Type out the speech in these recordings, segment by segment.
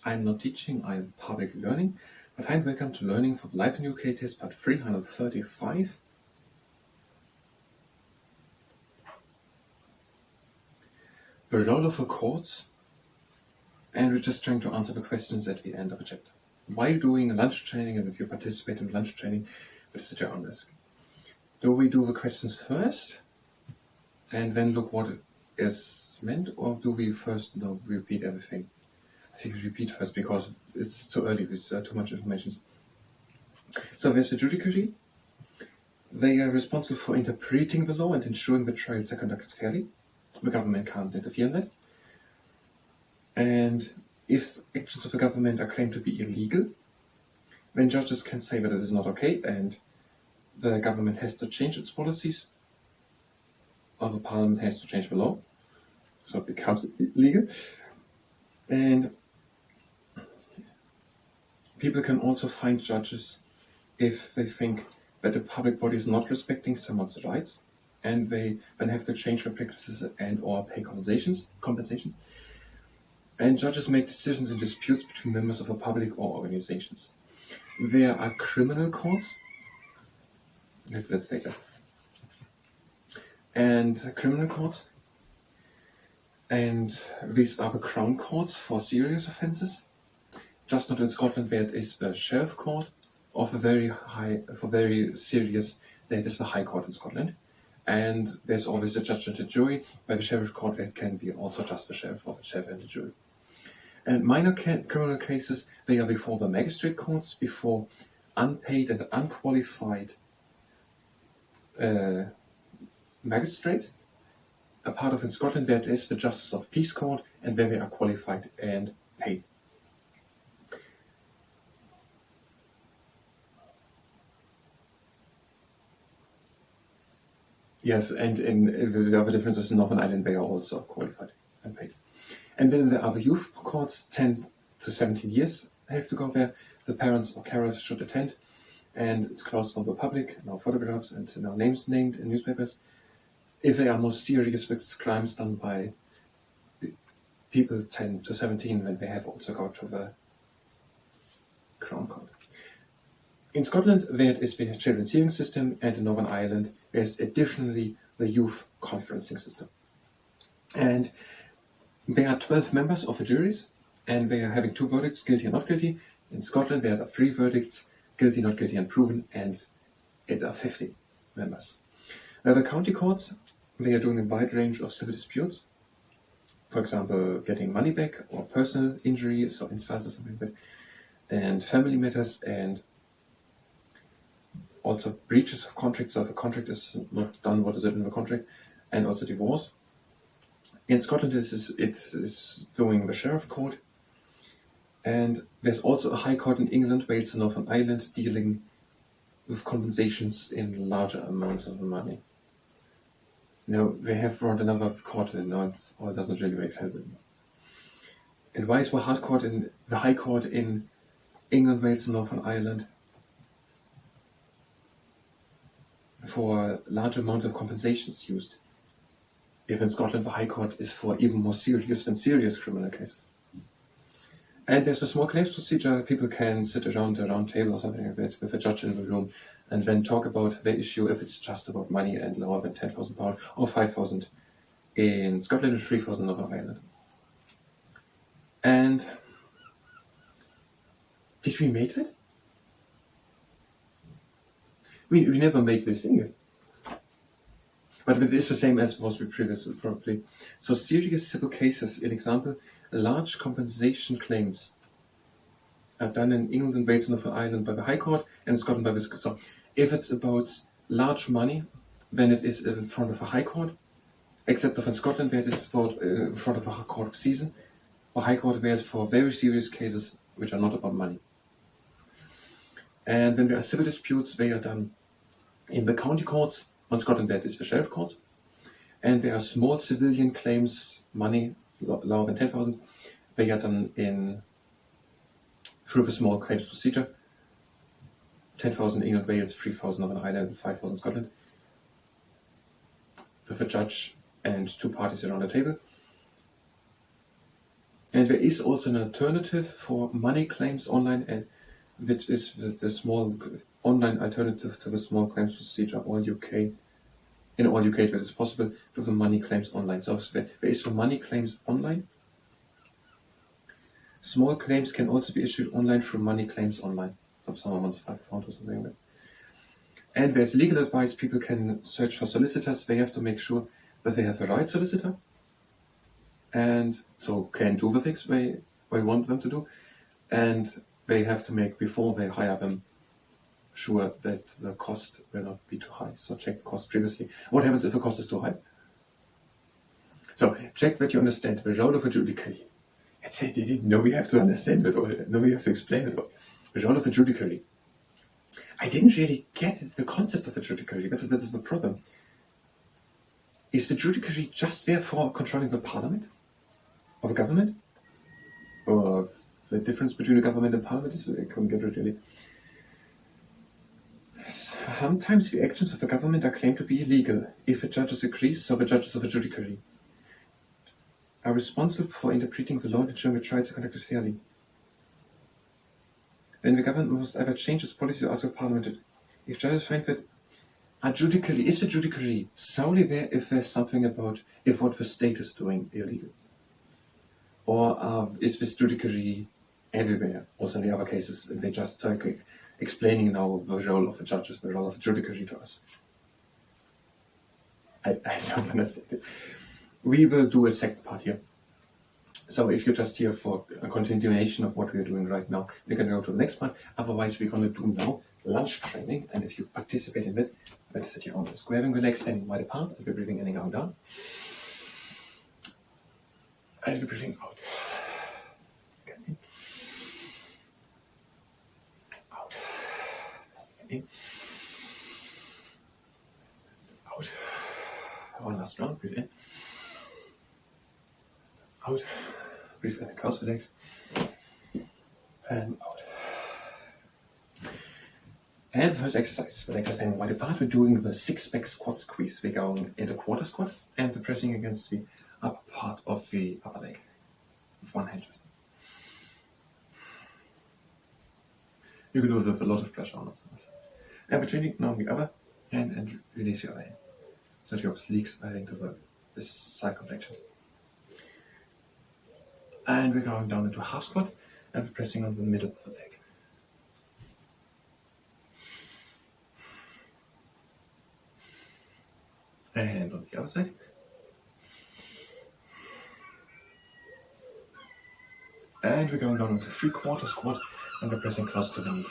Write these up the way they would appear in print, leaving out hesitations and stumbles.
I'm not teaching, I'm public learning. But hi and welcome to Learning for Life in UK test part 335. The role of the courts, and we're just trying to answer the questions at the end of the chapter. While doing a lunch training, and if you participate in lunch training, that is at your own risk. Do we do the questions first and then look what is meant, or do we first repeat everything? I think we repeat first because it's too early with too much information. So there's the judiciary. They are responsible for interpreting the law and ensuring the trials are conducted fairly. The government can't interfere in that. And if actions of the government are claimed to be illegal, then judges can say that it is not okay and the government has to change its policies, or the parliament has to change the law, so it becomes illegal. And people can also fine judges if they think that the public body is not respecting someone's rights, and they then have to change their practices and or pay compensation. And judges make decisions in disputes between members of the public or organizations. There are criminal courts. Let's take that. And criminal courts. And these are the Crown Courts for serious offences. Just not in Scotland, where it is the Sheriff Court, or for very serious, that is the High Court in Scotland. And there's always a judge and a jury. By the Sheriff Court, it can be also just the Sheriff or the Sheriff and the jury. And minor criminal cases, they are before the magistrate courts, before unpaid and unqualified magistrates. A part of in Scotland, that is the Justice of Peace Court, and where they are qualified and paid. Yes, and the other difference is in Northern Ireland, they are also qualified and paid. And then there are the youth courts, 10 to 17 years have to go there. The parents or carers should attend, and it's closed for the public, no photographs and no names named in newspapers. If they are more serious with crimes done by people 10 to 17, then they have also go to the Crown Court. In Scotland, there is the children's hearing system, and in Northern Ireland, there's additionally the youth conferencing system. And there are 12 members of the juries, and they are having 2 verdicts, guilty and not guilty. In Scotland, there are 3 verdicts, guilty, not guilty, and proven, and it are 50 members. Now, the county courts, they are doing a wide range of civil disputes. For example, getting money back, or personal injuries, or insults, or something like that, and family matters, and also breaches of contracts, so if a contract is not done what is written in the contract, and also divorce. In Scotland, it is doing the Sheriff Court, and there's also a High Court in England, Wales, and Northern Ireland dealing with compensations in larger amounts of money. Now, they have brought another court in, now it all doesn't really make sense anymore. And why is the High Court in England, Wales, and Northern Ireland for large amounts of compensations used, if in Scotland the High Court is for even more serious than serious criminal cases? And there's a small claims procedure. People can sit around a round table or something like that with a judge in the room and then talk about the issue if it's just about money and lower than £10,000 or 5,000 in Scotland and 3,000 in Northern Ireland. And did we make it? We never made this thing. But it is the same as was previously, probably. So serious civil cases, in example, large compensation claims are done in England, Wales, and Northern Ireland by the High Court, and Scotland by the... So if it's about large money, then it is in front of a High Court, except in Scotland, where it is in front of a Court of Season, or High Court, where it's for very serious cases which are not about money. And when there are civil disputes, they are done in the county courts. On Scotland, that is the Sheriff Court. And there are small civilian claims, money, lower than 10,000. They are done through the small claims procedure. 10,000 England, Wales, 3,000 Northern Ireland, 5,000 Scotland. With a judge and 2 parties around the table. And there is also an alternative for money claims online, and which is the small online alternative to the small claims procedure. In all UK, that is possible to the money claims online. So there is for money claims online. Small claims can also be issued online through money claims online. So if someone wants £5 or something like that. And there's legal advice. People can search for solicitors. They have to make sure that they have the right solicitor, and so can do the things they want them to do. And they have to make, before they hire them, sure that the cost will not be too high. So check cost previously. What happens if the cost is too high? So check that you understand the role of a judiciary. No, we have to understand it, or no, we have to explain it. The role of a judiciary. I didn't really get the concept of a judiciary. This is the problem. Is the judiciary just there for controlling the parliament? Or the government? Or the difference between the government and parliament is I couldn't get it really. Sometimes the actions of the government are claimed to be illegal if the judges agree, so the judges of the judiciary are responsible for interpreting the law and ensuring the trials are conducted fairly. Then the government must either change its policy or ask the parliament. If judges find that is the judiciary solely there if there's something about if what the state is doing illegal? Or is this judiciary everywhere? Also in the other cases, they just explaining now the role of the judges, the role of the judiciary to us. I don't understand it. We will do a second part here. So if you're just here for a continuation of what we're doing right now, we can go to the next part. Otherwise, we're going to do now lunch training. And if you participate in it, that is at your own risk. We're having the legs standing wide apart, and we're breathing in and going down. And we're breathing out. Okay. Out. Okay. Out. One last round, breathe in. Out. Breathe in across the legs. And out. And the first exercise, the legs are standing wide apart. We're doing the 6-back squat squeeze. We're going into quarter squat and we're pressing against the upper part of the upper leg with one hand just. You can do it with a lot of pressure on it. And we're training now the other hand and release your other hand. So your obliques are into this side contraction. And we're going down into half squat and we're pressing on the middle of the leg. And on the other side. And we're going down into 3/4 squat and we're pressing close to the knee.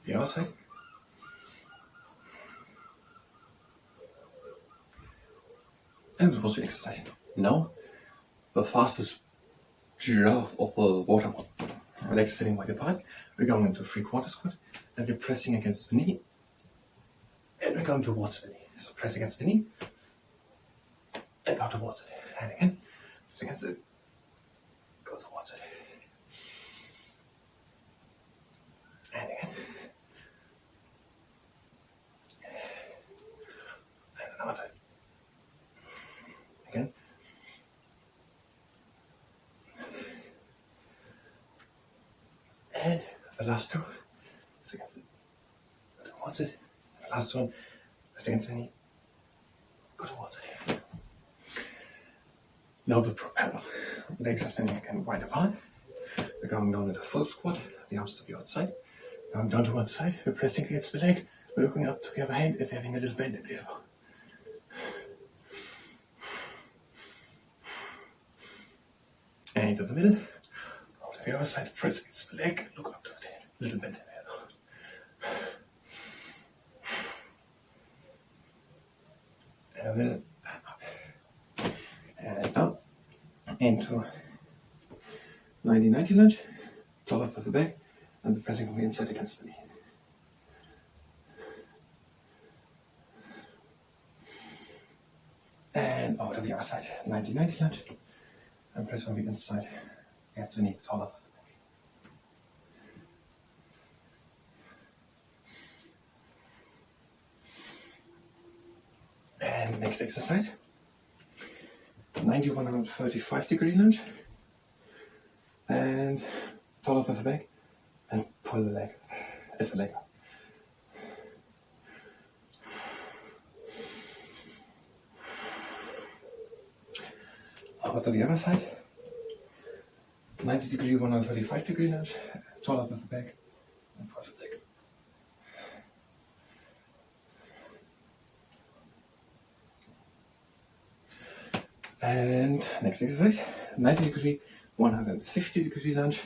The other side. And we're supposed to be exercising. Now, the fastest giraffe of the water bottle. The legs are sitting wide apart. We're going into 3/4 squat and we're pressing against the knee. And we're going towards the knee. So press against the knee. And go towards it. And again, press against it. Go towards it. And again. And another time. Again. And the last two. Press against it. Go towards it. And the last one. Press against the knee. Go towards it. Now the propeller. Legs are standing again wide apart. We're going down into full squat. The arms to the outside. Going down to one side. We're pressing against the leg. We're looking up to the other hand and we're having a little bend in the elbow. And into the middle. Out to the other side. Press against the leg. Look up to the head. Little bend in the elbow. And a middle. And up. And down. Into 90-90 lunge, top up of the back, and the pressing from the inside against the knee. And over to the other side, 90-90 lunge, and press from the inside against the knee, top up of the back. Next exercise. 90 135 degree lunge. And tall off the back and pull the leg. It's the leg up. Over to the other side. 90 degree 135 degree lunge. Tall off the back and pull the leg. And next exercise, 90 degree, 150 degree lunge,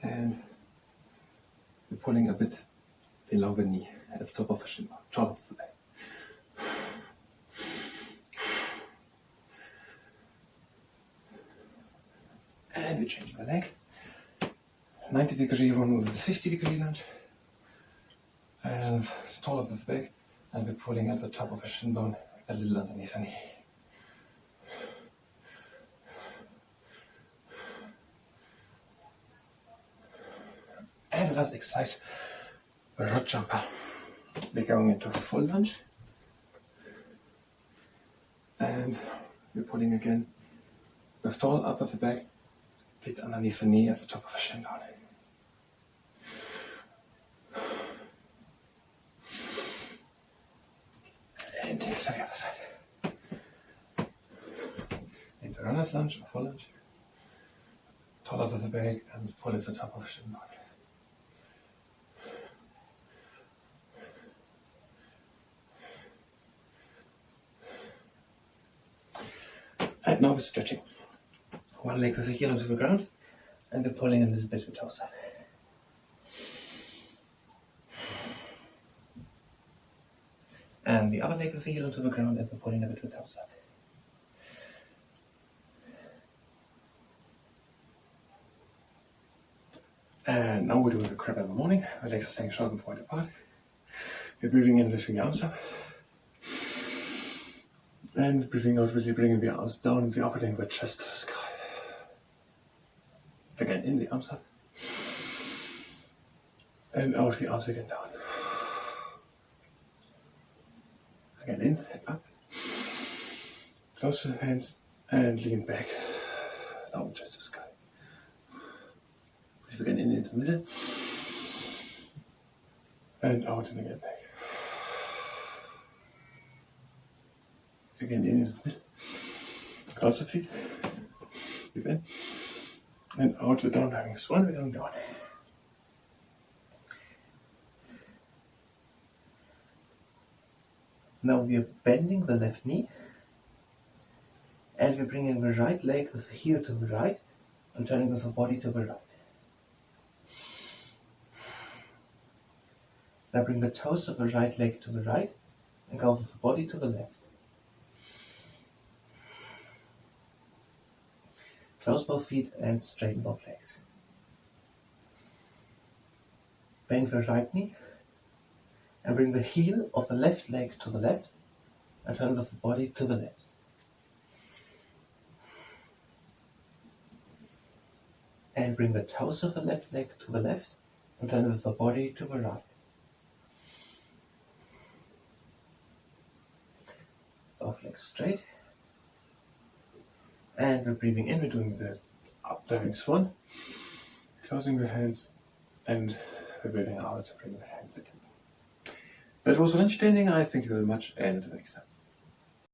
and we're pulling a bit below the knee at the top of the shin bone, top of the leg. And we change the leg, 90 degree, 150 degree lunge, and it's tall of the back, and we're pulling at the top of the shin bone, a little underneath the knee. And the last exercise, a rod jumper. We're going into full lunge. And we're pulling again with tall up of the back, feet underneath the knee at the top of the shin bone. And to the other side. Into runner's lunge or full lunge. Tall up of the back and pull at the top of the shin bone. And now we're stretching. One leg with the heel onto the ground, and we're pulling a little bit with toes up. And the other leg with the heel onto the ground, and we're pulling a bit with toes up. And now we're doing the crab in the morning. The legs are staying short and point apart. We're breathing in, lifting the arms up. And breathing out, really bringing the arms down and the upper leg with chest to the sky. Again, in the arms up. And out the arms again down. Again in, head up. Close the hands and lean back. Down chest to the sky. Breathe again in into the middle. And out and again back. Again in the middle. Cross the feet. Breathe in. And out to down having swan, we're going down. Now we are bending the left knee. And we're bringing the right leg with the heel to the right and turning with the body to the right. Now bring the toes of the right leg to the right and go with the body to the left. Close both feet and straighten both legs. Bend the right knee and bring the heel of the left leg to the left and turn with the body to the left. And bring the toes of the left leg to the left and turn with the body to the right. Both legs straight. And we're breathing in, we're doing the up diving swan, closing the hands, and we're breathing out, bringing the hands again. That was lunch standing. I thank you very much, and until next time.